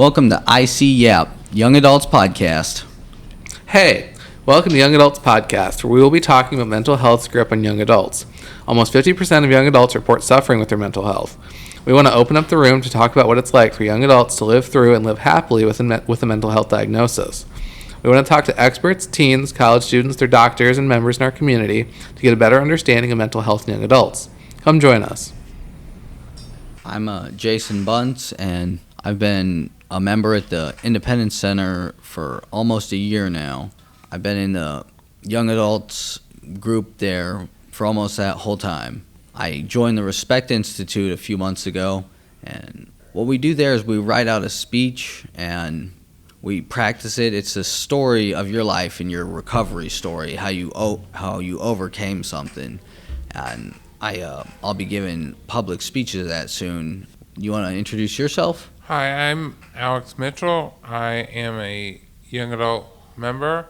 Welcome to IC Yap, Young Adults Podcast. Hey, welcome to Young Adults Podcast, where we will be talking about mental health's grip on young adults. Almost 50% of young adults report suffering with their mental health. We want to open up the room to talk about what it's like for young adults to live through and live happily with a mental health diagnosis. We want to talk to experts, teens, college students, their doctors, and members in our community to get a better understanding of mental health in young adults. Come join us. I'm Jason Bunce, and I've been a member at the Independence Center for almost a year now. I've been in the young adults group there for almost that whole time. I joined the Respect Institute a few months ago, and what we do there is we write out a speech and we practice it. It's a story of your life and your recovery story, how you overcame something. And I'll be giving public speeches of that soon. You want to introduce yourself? Hi, I'm Alex Mitchell. I am a young adult member.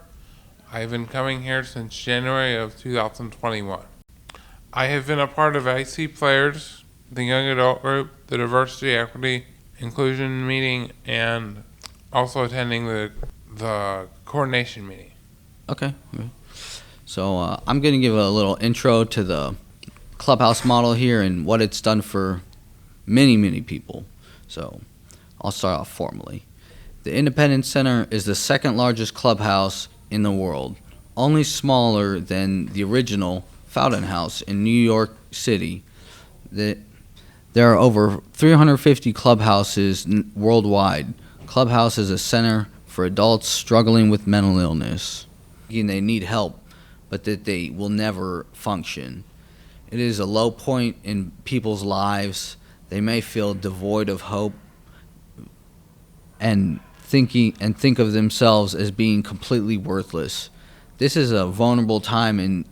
I've been coming here since January of 2021. I have been a part of IC Players, the young adult group, the diversity, equity, inclusion meeting, and also attending the coordination meeting. Okay. So I'm going to give a little intro to the Clubhouse model here and what it's done for many, many people. So I'll start off formally. The Independence Center is the second largest clubhouse in the world, only smaller than the original Fountain House in New York City. There are over 350 clubhouses worldwide. Clubhouse is a center for adults struggling with mental illness. They need help, but that they will never function. It is a low point in people's lives. They may feel devoid of hope and think of themselves as being completely worthless. This is a vulnerable time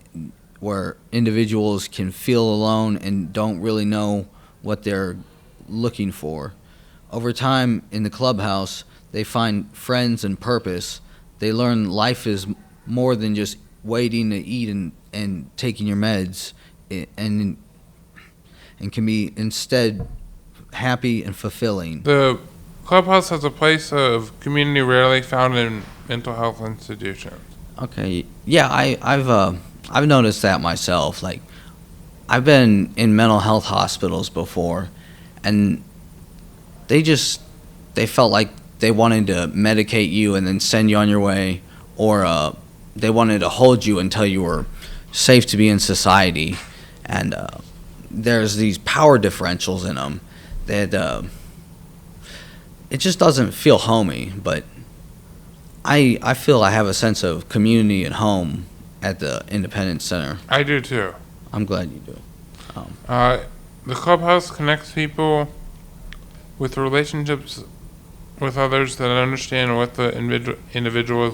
where individuals can feel alone and don't really know what they're looking for. Over time in the clubhouse, they find friends and purpose. They learn life is more than just waiting to eat and taking your meds, and can be instead happy and fulfilling. The Clubhouse has a place of community rarely found in mental health institutions. Okay, yeah, I've noticed that myself. Like, I've been in mental health hospitals before, and they felt like they wanted to medicate you and then send you on your way, or they wanted to hold you until you were safe to be in society. And there's these power differentials in them that it just doesn't feel homey. But I feel I have a sense of community and home at the Independence Center. I do too. I'm glad you do. The Clubhouse connects people with relationships with others that understand what the individual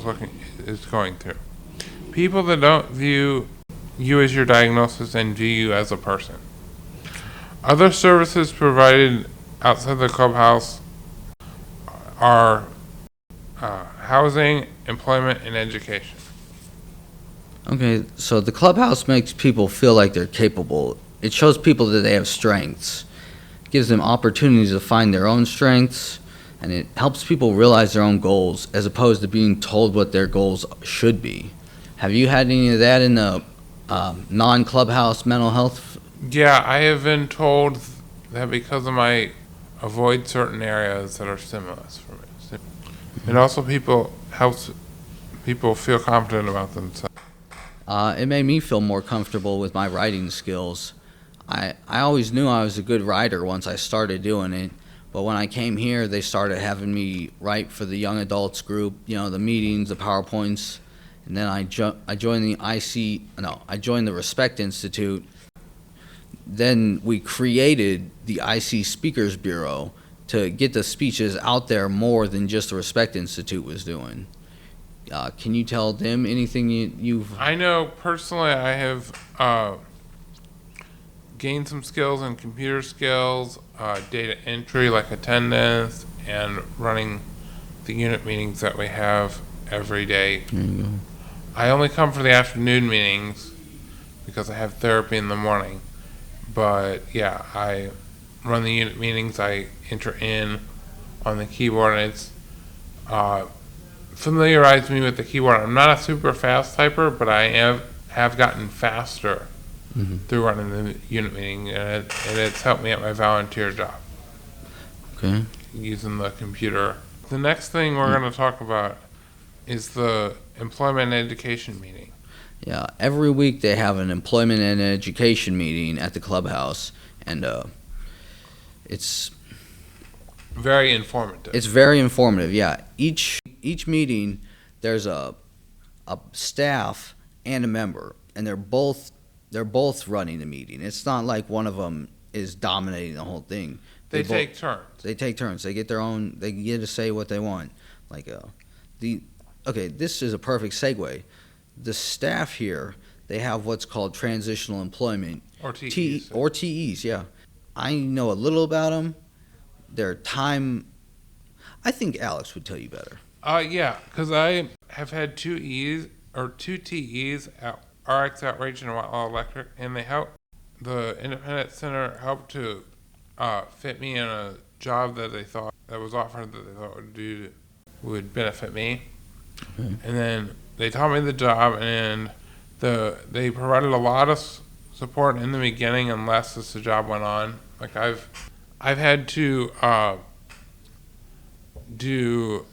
is going through. People that don't view you as your diagnosis and view you as a person. Other services provided outside the Clubhouse are housing, employment, and education. Okay, so the Clubhouse makes people feel like they're capable. It shows people that they have strengths. It gives them opportunities to find their own strengths, and it helps people realize their own goals as opposed to being told what their goals should be. Have you had any of that in the non-Clubhouse mental health? Yeah, I have been told that because of my avoid certain areas that are stimulus for me. It also helps people feel confident about themselves. It made me feel more comfortable with my writing skills. I always knew I was a good writer once I started doing it, but when I came here, they started having me write for the young adults group, the meetings, the PowerPoints, and then I joined the Respect Institute. Then we created the IC Speakers Bureau to get the speeches out there more than just the Respect Institute was doing. Can you tell them anything you've... I know personally I have gained some skills in computer skills, data entry like attendance, and running the unit meetings that we have every day. There you go. I only come for the afternoon meetings because I have therapy in the morning. But yeah, I run the unit meetings, I enter in on the keyboard, and it's familiarized me with the keyboard. I'm not a super fast typer, but I have gotten faster through running the unit meeting, and it's helped me at my volunteer job. Okay. Using the computer. The next thing we're going to talk about is the employment and education meeting. Yeah, every week they have an employment and education meeting at the clubhouse, and it's very informative. It's very informative. Yeah, each meeting there's a staff and a member, and they're both running the meeting. It's not like one of them is dominating the whole thing. They take turns. They take turns. They get their own. They get to say what they want. Like this is a perfect segue. The staff here, they have what's called transitional employment or TEs. Or TEs. Yeah, I know a little about them. Their time. I think Alex would tell you better. Yeah, because I have had two TEs at RX Outreach and Whitelaw Electric, and they help the Independent Center help to fit me in a job that was offered that they thought would benefit me. And then they taught me the job, and they provided a lot of support in the beginning and less as the job went on. Like I've had to do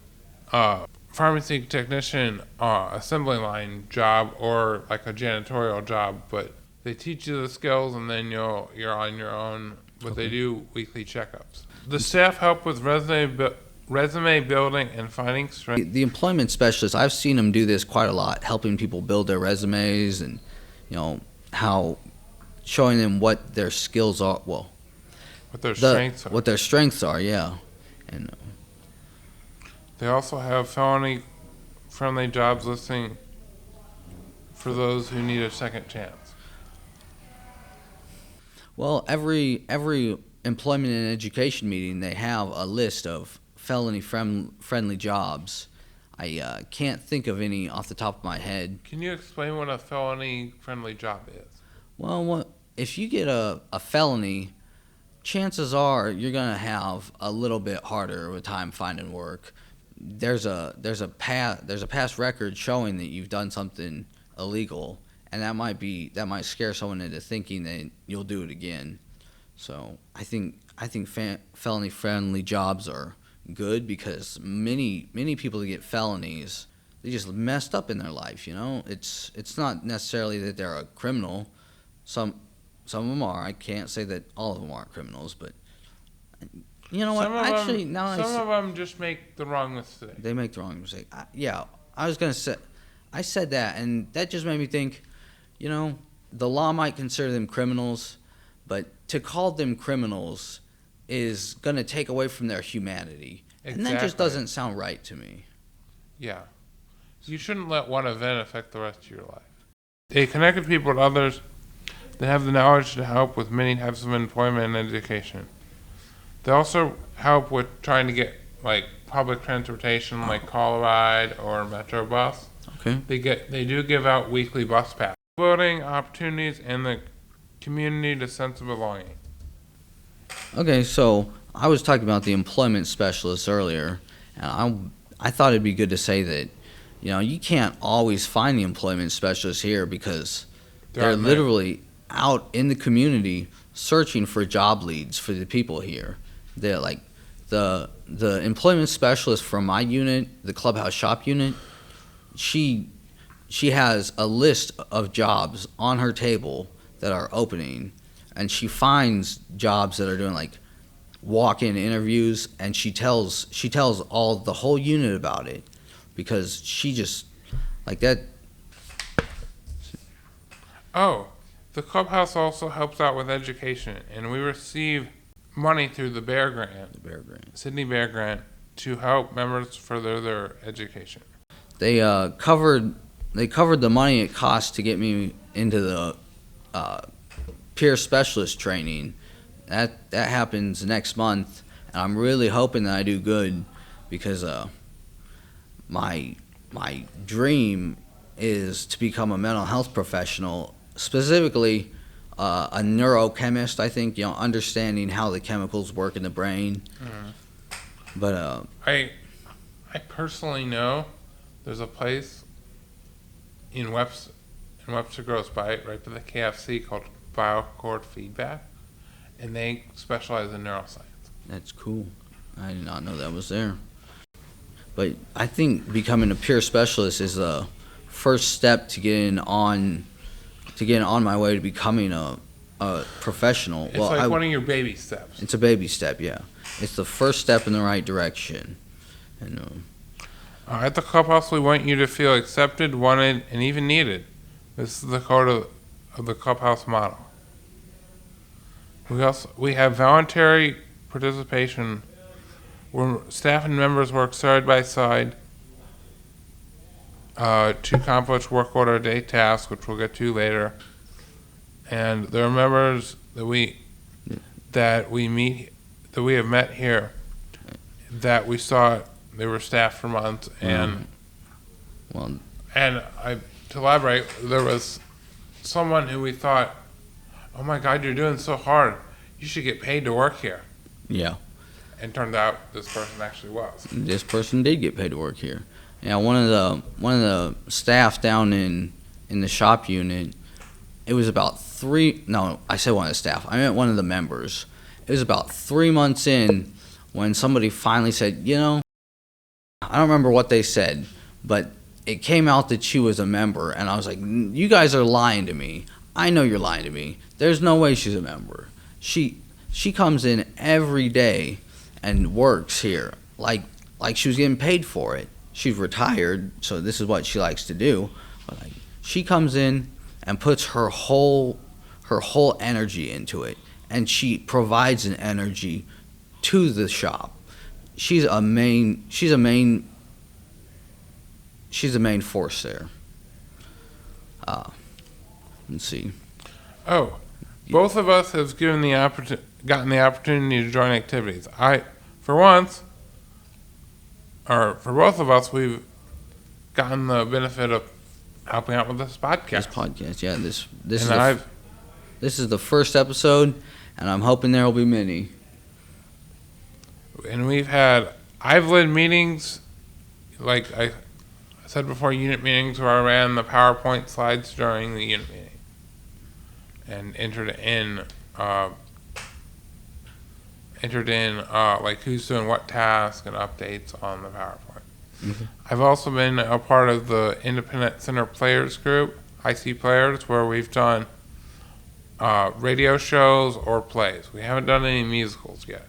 pharmacy technician assembly line job or like a janitorial job, but they teach you the skills and then you're on your own. But they do weekly checkups. The staff help with resume building and finding strength. The employment specialists, I've seen them do this quite a lot, helping people build their resumes and how showing them what their skills are. Well, what their strengths are. What their strengths are, yeah. And they also have felony-friendly jobs listing for those who need a second chance. Well, every employment and education meeting, they have a list of felony-friendly jobs. I can't think of any off the top of my head. Can you explain what a felony-friendly job is? Well, if you get a felony, chances are you're gonna have a little bit harder of a time finding work. There's a past record showing that you've done something illegal, and that might scare someone into thinking that you'll do it again. So I think felony friendly jobs are good because many people that get felonies, they just messed up in their life. It's not necessarily that they're a criminal. Some of them are. I can't say that all of them aren't criminals, but you know what? Some of them just make the wrong mistake. They make the wrong mistake. I was gonna say, I said that, and that just made me think. The law might consider them criminals, but to call them criminals is gonna take away from their humanity, and that just doesn't sound right to me. Yeah, you shouldn't let one event affect the rest of your life. They connected people with others that have the knowledge to help with many types of employment and education. They also help with trying to get like public transportation, like Call a Ride or Metro Bus. Okay. They do give out weekly bus passes, voting opportunities, and the community to sense of belonging. Okay, so I was talking about the employment specialists earlier, and I thought it'd be good to say that you can't always find the employment specialists here because they're literally out in the community searching for job leads for the people here. They're like the employment specialist from my unit, the Clubhouse shop unit. She has a list of jobs on her table that are opening, and she finds jobs that are doing like walk-in interviews, and she tells the whole unit about it because she just like that. Oh, the Clubhouse also helps out with education, and we receive money through the Bear Grant. Sydney Bear Grant to help members further their education. They covered the money it cost to get me into the peer specialist training. That happens next month, and I'm really hoping that I do good because my dream is to become a mental health professional, specifically a neurochemist. I think understanding how the chemicals work in the brain. But I personally know there's a place in Webster Gross right by the KFC called BioCord Feedback, and they specialize in neuroscience. that's cool. I did not know that was there. But I think becoming a peer specialist is a first step to getting on my way to becoming a professional. It's one of your baby steps. It's a baby step, yeah. It's the first step in the right direction. And At the Clubhouse, we want you to feel accepted, wanted, and even needed. This is the code of the Clubhouse model. We have voluntary participation where staff and members work side by side to accomplish work order day tasks, which we'll get to later. And there are members that we have met here that we saw. They were staff for months, and to elaborate, there was someone who we thought, oh my God, you're doing so hard. You should get paid to work here. yeah. And turned out this person actually was. This person did get paid to work here. Yeah, one of the staff down in the shop unit, it was about I said one of the staff. I meant one of the members. It was about 3 months in when somebody finally said, I don't remember what they said, but it came out that she was a member, and I was like, you guys are lying to me. I know you're lying to me. There's no way she's a member. She comes in every day and works here like she was getting paid for it. She's retired, so this is what she likes to do. But she comes in and puts her whole energy into it, and she provides an energy to the shop. She's a main force there. Let's see. Oh, both of us have gotten the opportunity to join activities. For both of us, we've gotten the benefit of helping out with this podcast. This podcast, yeah. This is the first episode, and I'm hoping there will be many. And I've led meetings, like I said before, unit meetings where I ran the PowerPoint slides during the unit meeting and entered in like who's doing what task and updates on the PowerPoint. Mm-hmm. I've also been a part of the Independent Center Players group, IC Players, where we've done radio shows or plays. We haven't done any musicals yet.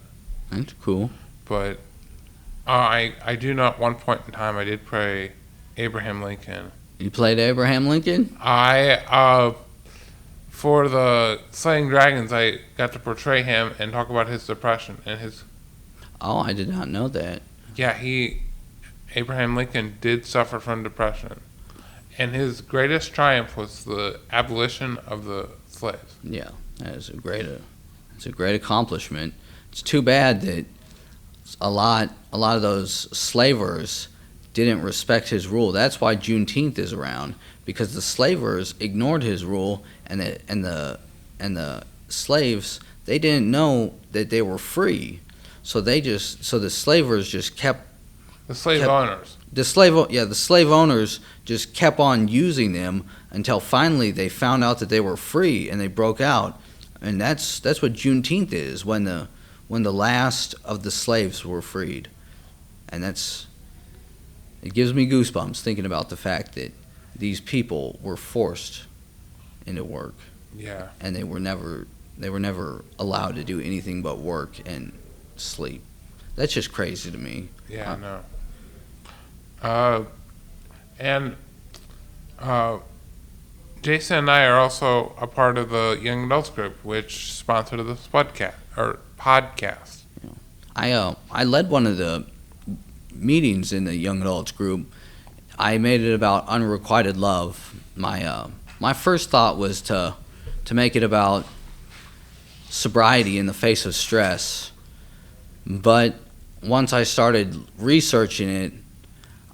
That's cool. But I do know at one point in time I did play Abraham Lincoln. You played Abraham Lincoln? For the Slaying Dragons, I got to portray him and talk about his depression and his... Oh, I did not know that. Yeah, Abraham Lincoln did suffer from depression. And his greatest triumph was the abolition of the slaves. Yeah, it's a great accomplishment. It's too bad that a lot of those slavers didn't respect his rule. That's why Juneteenth is around, because the slavers ignored his rule, and the slaves, they didn't know that they were free, so the slavers just kept the slave owners. The slave owners just kept on using them until finally they found out that they were free and they broke out, and that's what Juneteenth is, when the last of the slaves were freed, and it gives me goosebumps thinking about the fact that these people were forced into work. Yeah. And they were never allowed to do anything but work and sleep. That's just crazy to me. Yeah, I know. Jason and I are also a part of the Young Adults group, which sponsored this podcast. I led one of the meetings in the Young Adults group. I made it about unrequited love. My first thought was to make it about sobriety in the face of stress, but once I started researching it,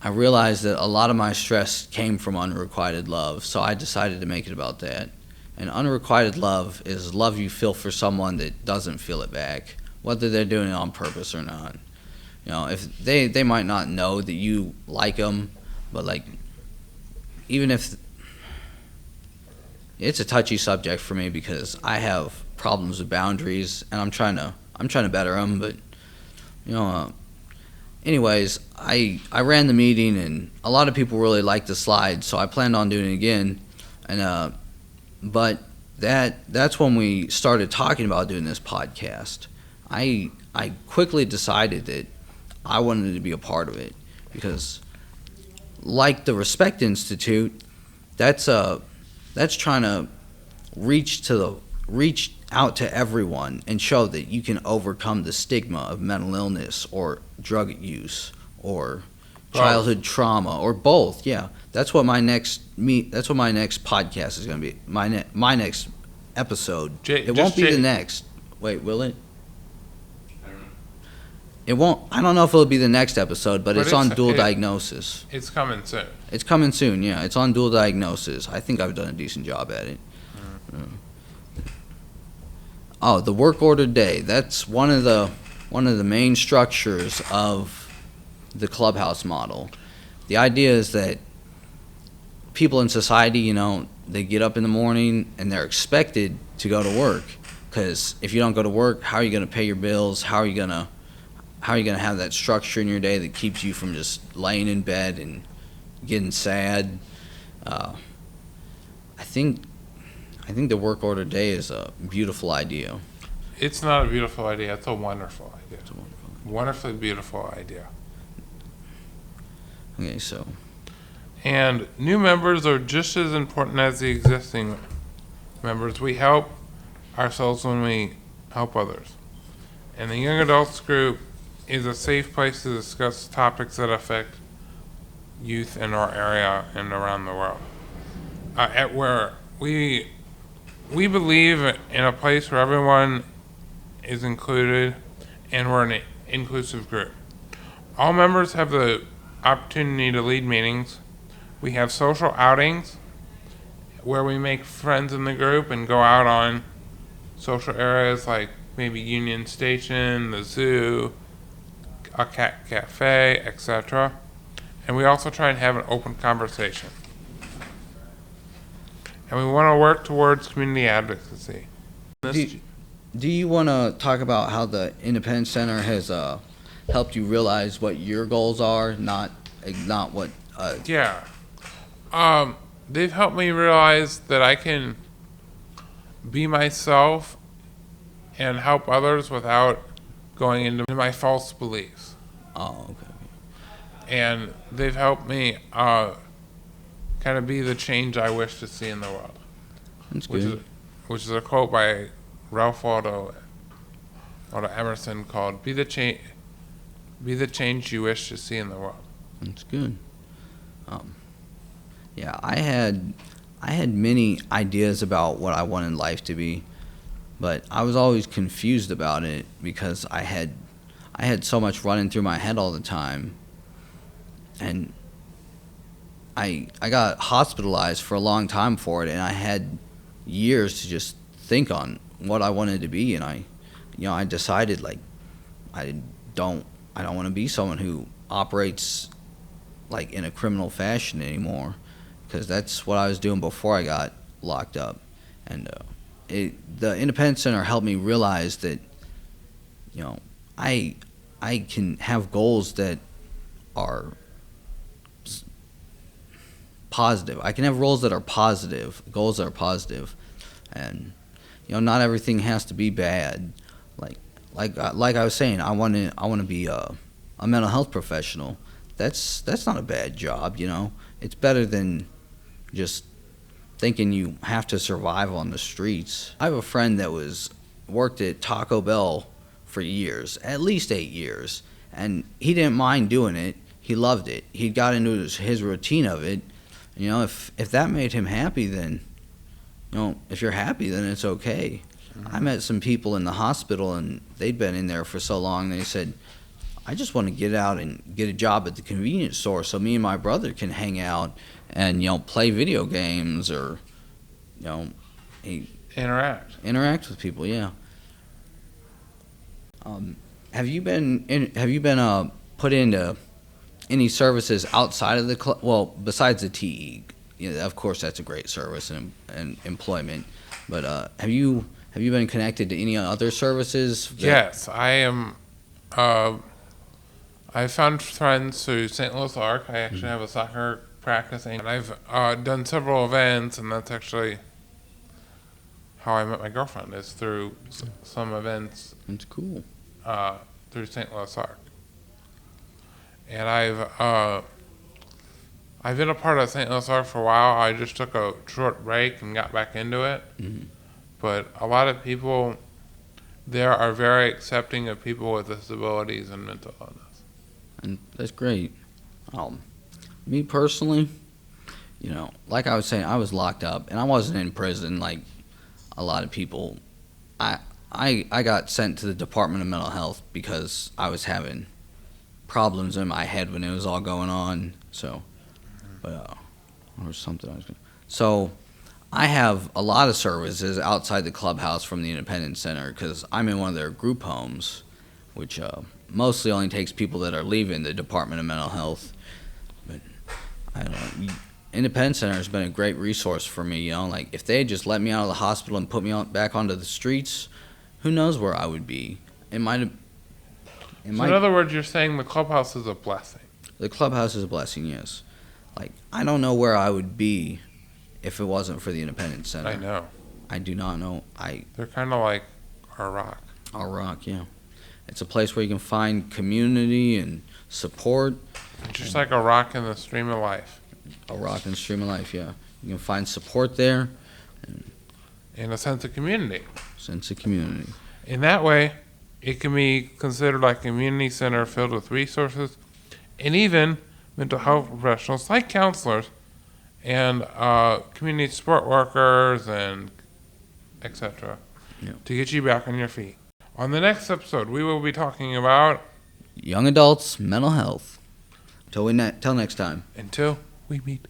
I realized that a lot of my stress came from unrequited love, so I decided to make it about that. And unrequited love is love you feel for someone that doesn't feel it back, whether they're doing it on purpose or not. if they might not know that you like them, but like, even if it's a touchy subject for me because I have problems with boundaries and I'm trying to better them, but anyways, I ran the meeting and a lot of people really liked the slides, so I planned on doing it again, and but that's when we started talking about doing this podcast. I quickly decided that I wanted to be a part of it because, like the Respect Institute, that's trying to reach out to everyone and show that you can overcome the stigma of mental illness or drug use or childhood trauma or both. Yeah, that's what my next podcast is going to be. My next episode. It won't be the next. Wait, will it? It won't. I don't know if it'll be the next episode, but it's on dual diagnosis. It's coming soon. It's coming soon. Yeah, it's on dual diagnosis. I think I've done a decent job at it. Oh, the work order day. That's one of the main structures of the Clubhouse model. The idea is that people in society, they get up in the morning and they're expected to go to work. Because if you don't go to work, how are you going to pay your bills? How are you going to have that structure in your day that keeps you from just laying in bed and getting sad? I think the work order day is a beautiful idea. It's not a beautiful idea. It's a wonderful idea. It's a wonderfully beautiful idea. Okay, so. And new members are just as important as the existing members. We help ourselves when we help others. And the young adults group is a safe place to discuss topics that affect youth in our area and around the world. At where we believe in a place where everyone is included and we're an inclusive group. All members have the opportunity to lead meetings. We have social outings where we make friends in the group and go out on social areas like maybe Union Station, the zoo, a cat cafe, etc. And we also try and have an open conversation. And we want to work towards community advocacy. Do you want to talk about how the Independence Center has helped you realize what your goals are, not what? Yeah. They've helped me realize that I can be myself and help others without going into my false beliefs. Oh, okay. And they've helped me kind of be the change I wish to see in the world. That's good. Which is a quote by Ralph Waldo Emerson called "Be the change you wish to see in the world." That's good. Yeah, I had many ideas about what I wanted life to be, but I was always confused about it because I had so much running through my head all the time, and I got hospitalized for a long time for it, and I had years to just think on what I wanted to be, and I decided like I don't want to be someone who operates like in a criminal fashion anymore, because that's what I was doing before I got locked up. And the Independence Center helped me realize that I can have goals that are positive. I can have goals that are positive, and not everything has to be bad. Like I was saying, I want to be a mental health professional. That's not a bad job. It's better than just thinking you have to survive on the streets. I have a friend that worked at Taco Bell for years, at least 8 years, and he didn't mind doing it. He loved it. He got into his routine of it. If that made him happy, then if you're happy, then it's okay. Mm-hmm. I met some people in the hospital, and they'd been in there for so long. They said, I just want to get out and get a job at the convenience store so me and my brother can hang out and play video games or interact with people. Yeah. Have you been put into any services outside of the club? Well, besides the TE, of course, that's a great service and employment. But have you been connected to any other services? Yes, I am. I found friends through St. Louis Arc. I actually have a soccer practice, and I've done several events, and that's actually how I met my girlfriend, is through some events. That's cool. Through St. Louis Arc. And I've been a part of St. Louis Arc for a while. I just took a short break and got back into it. Mm-hmm. But a lot of people there are very accepting of people with disabilities and mental illness. And that's great. Me personally, like I was saying, I was locked up, and I wasn't in prison like a lot of people. I got sent to the Department of Mental Health because I was having problems in my head when it was all going on. So, but or something I was gonna. So, I have a lot of services outside the clubhouse from the Independence Center because I'm in one of their group homes, which mostly only takes people that are leaving the Department of Mental Health. But I don't know. Independence Center has been a great resource for me. Like if they had just let me out of the hospital and put me back onto the streets, who knows where I would be? It might have. In other words, you're saying the clubhouse is a blessing. The clubhouse is a blessing, yes. Like I don't know where I would be if it wasn't for the Independence Center. I know. I do not know. They're kind of like our rock. Our rock, yeah. It's a place where you can find community and support. Just like a rock in the stream of life. A rock in the stream of life, yeah. You can find support there. And a sense of community. Sense of community. In that way, it can be considered like a community center filled with resources and even mental health professionals like counselors and community support workers and etc. Yeah. To get you back on your feet. On the next episode, we will be talking about young adults, mental health. Till next time. Until we meet